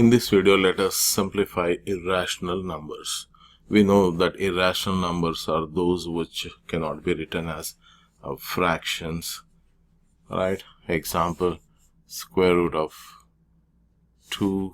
In this video, let us simplify irrational numbers. We know that irrational numbers are those which cannot be written as fractions, right? Example, square root of 2,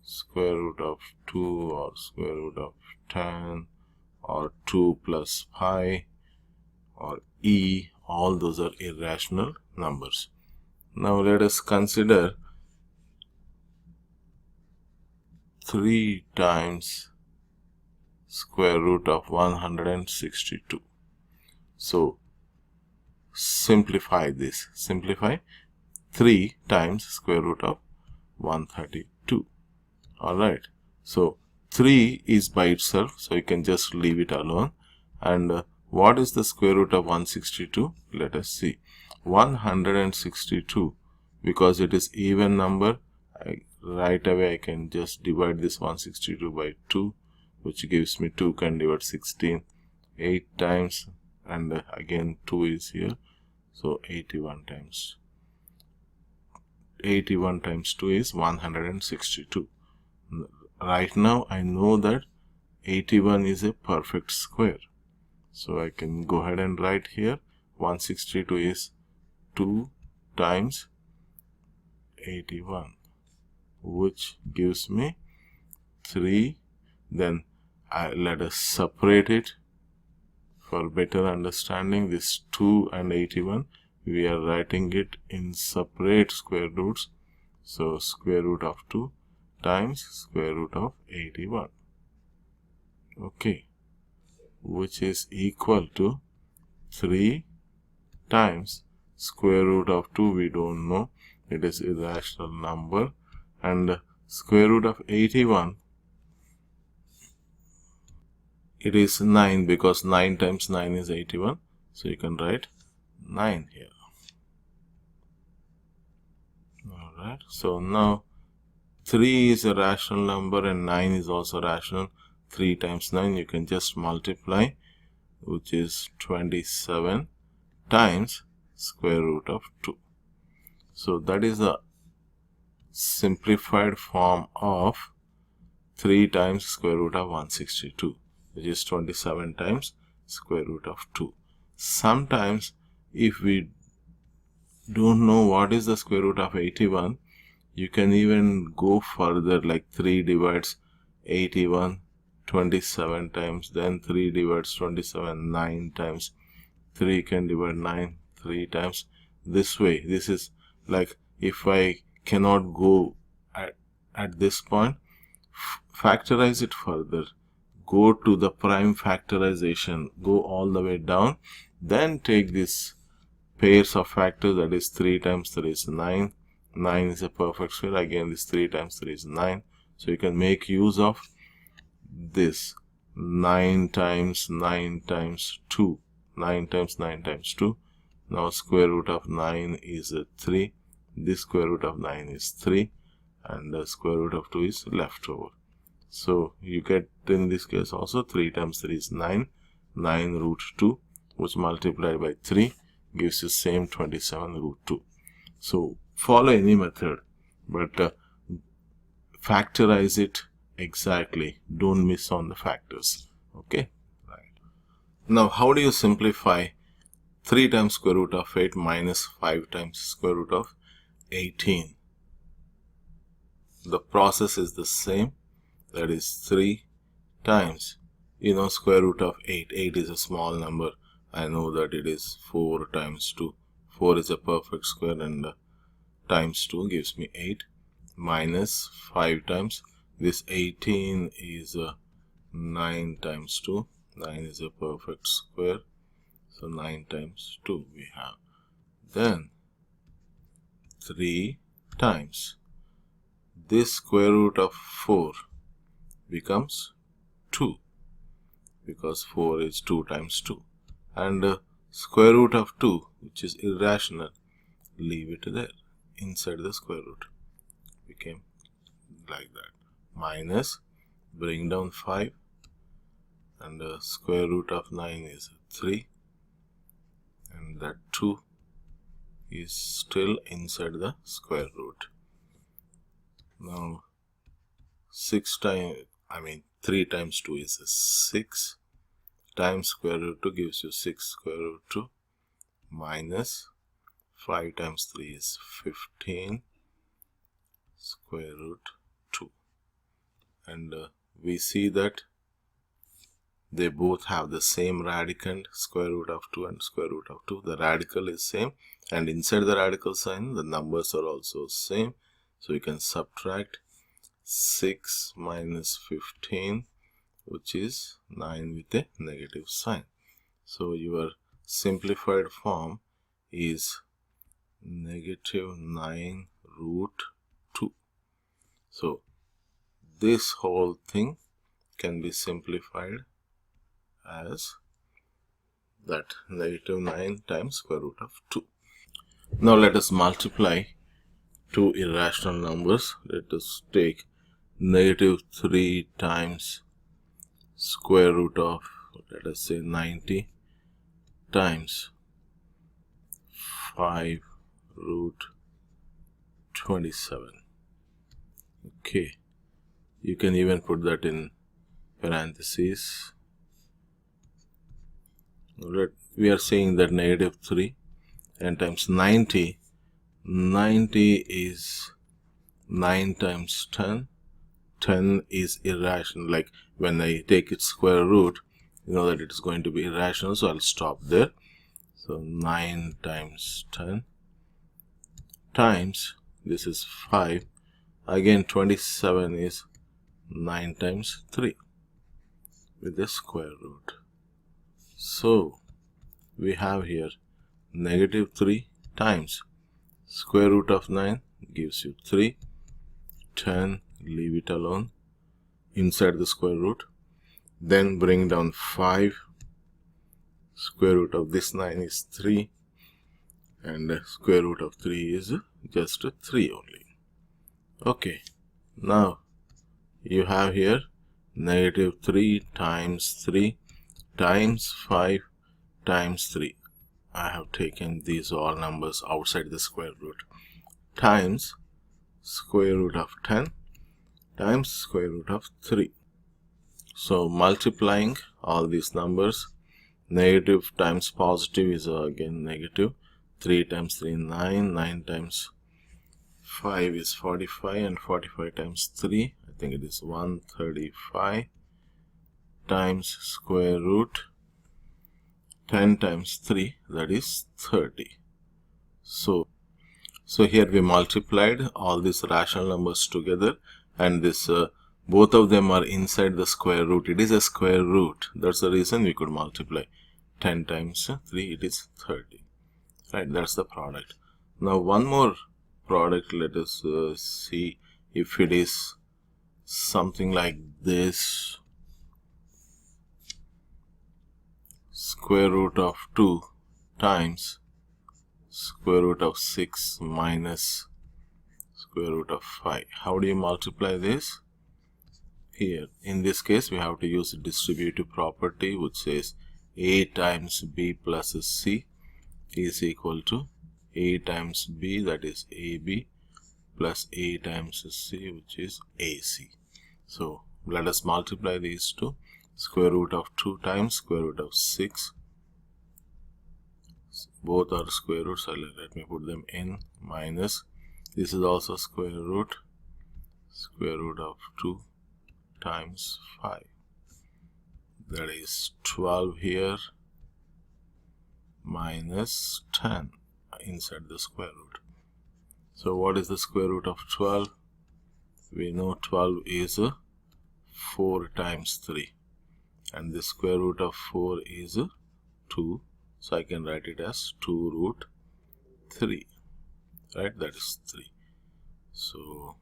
square root of 2, or square root of 10, or 2 plus pi, or e. All those are irrational numbers. Now let us consider 3 times square root of 162. So simplify this. Simplify 3 times square root of 132. Alright. So 3 is by itself, so you can just leave it alone. And what is the square root of 162? Let us see. 162, because it is even number, right away I can just divide this 162 by 2, which gives me 2 can divide 16 8 times, and again 2 is here, so 81 times 2 is 162. Right now I know that 81 is a perfect square, so I can go ahead and write here 162 is 2 times 81, which gives me 3. Then let us separate it for better understanding. This 2 and 81, we are writing it in separate square roots. So square root of 2 times square root of 81, okay, which is equal to 3 times square root of 2. We don't know, it is irrational number. And square root of 81, it is 9, because 9 times 9 is 81, so you can write 9 here. Alright, so now 3 is a rational number and 9 is also rational. 3 times 9 you can just multiply, which is 27 times square root of 2. So that is the simplified form of 3 times square root of 162, which is 27 times square root of 2. Sometimes if we don't know what is the square root of 81, you can even go further, like 3 divides 81 27 times, then 3 divides 27 9 times, 3 can divide 9 3 times. This way, this is like, if I cannot go at this point, factorize it further, go to the prime factorization, go all the way down, then take this pairs of factors, that is 3 times 3 is 9, 9 is a perfect square, again this 3 times 3 is 9, so you can make use of this 9 times 9 times 2, 9 times 9 times 2. Now square root of 9 is 3, this square root of 9 is 3, and the square root of 2 is left over. So you get, in this case also, 3 times 3 is 9, 9 root 2, which multiplied by 3 gives you same 27 root 2. So follow any method, but factorize it exactly, don't miss on the factors, okay? Right. Now how do you simplify 3 times square root of 8 minus 5 times square root of 18? The process is the same, that is 3 times, square root of 8. 8 is a small number. I know that it is 4 times 2. 4 is a perfect square, and times 2 gives me 8, minus 5 times, this 18 is 9 times 2. 9 is a perfect square, so 9 times 2 we have. Then 3 times, this square root of 4 becomes 2, because 4 is 2 times 2. And square root of 2, which is irrational, leave it there inside the square root, became like that, minus, bring down 5, and the square root of 9 is 3, and that 2 is still inside the square root. 3 times 2 is 6 times square root 2 gives you 6 square root 2 minus 5 times 3 is 15 square root 2. And we see that they both have the same radicand, square root of 2 and square root of 2. The radical is same, and inside the radical sign the numbers are also same. So you can subtract 6 minus 15, which is 9 with a negative sign. So your simplified form is negative 9 root 2. So this whole thing can be simplified as that negative 9 times square root of 2. Now let us multiply two irrational numbers. Let us take negative 3 times square root of, let us say, 90 times 5 root 27. Okay, you can even put that in parentheses. We are saying that negative 3 and times 90. 90 is 9 times 10. 10 is irrational. Like when I take its square root, you know that it is going to be irrational, so I'll stop there. So 9 times 10 times, this is 5. Again 27 is 9 times 3 with the square root. So we have here negative 3 times square root of 9 gives you 3. 10, leave it alone inside the square root. Then bring down 5. Square root of this 9 is 3. And square root of 3 is just 3 only. Okay, now you have here negative 3 times 3 times 5 times 3. I have taken these all numbers outside the square root, times square root of 10 times square root of 3. So multiplying all these numbers, negative times positive is again negative. 3 times 3 9, 9 times 5 is 45, and 45 times 3, I think it is 135, times square root 10 times 3, that is 30. So here we multiplied all these rational numbers together, and this both of them are inside the square root. It is a square root. That's the reason we could multiply 10 times 3, it is 30. Right, that's the product. Now one more product, let us see if it is something like this. Square root of 2 times square root of 6 minus square root of 5. How do you multiply this? Here, in this case, we have to use a distributive property which says a times b plus c is equal to a times b, that is ab, plus a times c, which is ac. So let us multiply these two. Square root of 2 times square root of 6. Both are square roots, so let me put them in, minus, this is also square root of 2 times 5. That is 12 here, minus 10 inside the square root. So what is the square root of 12? We know 12 is 4 times 3. And the square root of 4 is 2. So I can write it as 2 root 3. Right? That is 3. So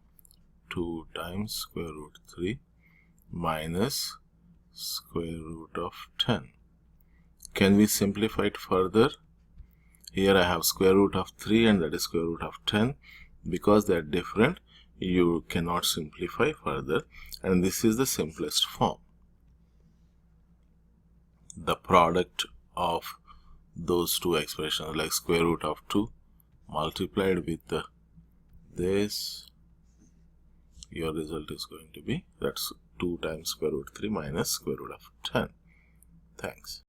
2 times square root 3 minus square root of 10. Can we simplify it further? Here I have square root of 3 and that is square root of 10. Because they are different, you cannot simplify further, and this is the simplest form. The product of those two expressions, like square root of 2 multiplied with this, your result is going to be, that's 2 times square root 3 minus square root of 10. Thanks.